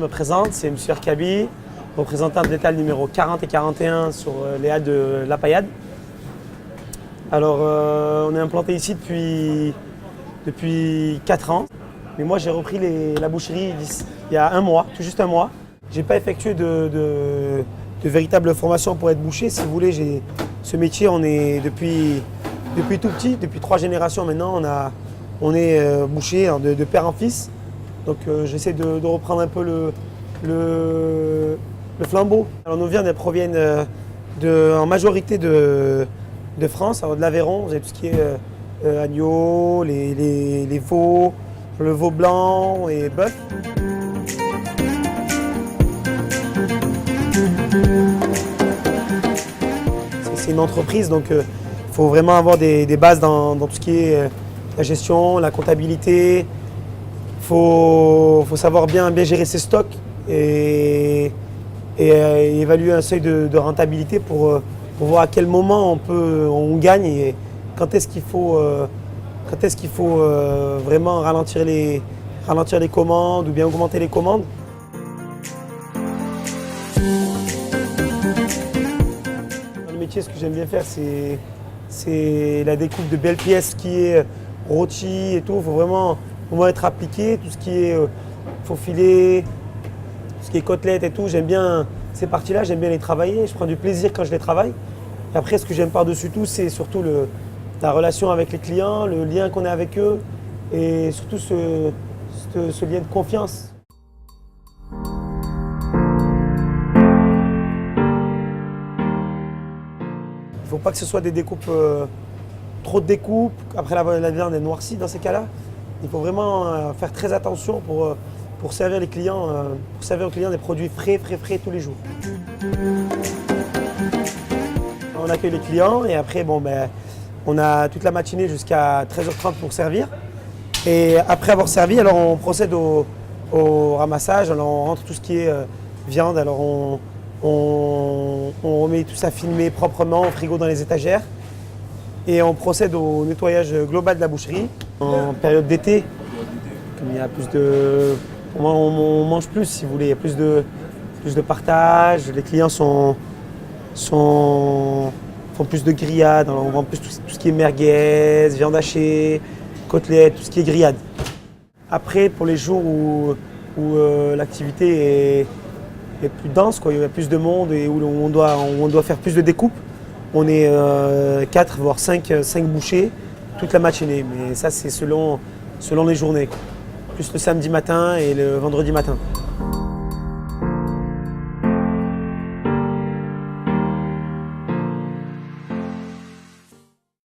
je me présente, c'est M. Erkabi, représentant de l'étal numéro 40 et 41 sur les halles de La Paillade. Alors, on est implanté ici depuis 4 ans. Mais moi, j'ai repris la boucherie il y a un mois, tout juste un mois. Je n'ai pas effectué de véritable formation pour être boucher. Si vous voulez, ce métier, on est depuis tout petit, depuis 3 générations maintenant, on est boucher de père en fils. Donc j'essaie de reprendre un peu le flambeau. Alors nos viandes, elles proviennent en majorité de France, alors de l'Aveyron. Vous avez tout ce qui est agneau, les veaux, le veau blanc et bœuf. C'est une entreprise, donc il faut vraiment avoir des bases dans tout ce qui est la gestion, la comptabilité. Il faut savoir bien gérer ses stocks et évaluer un seuil de rentabilité pour voir à quel moment on gagne et quand est-ce qu'il faut vraiment ralentir les commandes ou bien augmenter les commandes. Dans le métier, ce que j'aime bien faire, c'est la découpe de belles pièces qui est rôti et tout. Il faut vraiment être appliqué. Tout ce qui est faux filet, tout ce qui est côtelettes et tout, j'aime bien ces parties-là, j'aime bien les travailler. Je prends du plaisir quand je les travaille. Et après, ce que j'aime par-dessus tout, c'est surtout la relation avec les clients, le lien qu'on a avec eux et surtout ce lien de confiance. Il ne faut pas que ce soit des découpes, trop de découpes. Après, la viande est noircie dans ces cas-là. Il faut vraiment faire très attention pour servir les clients, aux clients des produits frais tous les jours. On accueille les clients et après, on a toute la matinée jusqu'à 13h30 pour servir. Et après avoir servi, alors on procède au ramassage. Alors on rentre tout ce qui est viande. Alors on remet tout ça filmé proprement au frigo dans les étagères. Et on procède au nettoyage global de la boucherie. En période d'été, comme il y a plus de... On mange plus, si vous voulez. Il y a plus de partage. Les clients font plus de grillades. Alors on vend plus tout ce qui est merguez, viande hachée, côtelettes, tout ce qui est grillade. Après, pour les jours où l'activité est plus dense, quoi, il y a plus de monde et où on doit faire plus de découpes, on est 4 voire 5 bouchers toute la matinée. Mais ça, c'est selon les journées, quoi. Plus le samedi matin et le vendredi matin.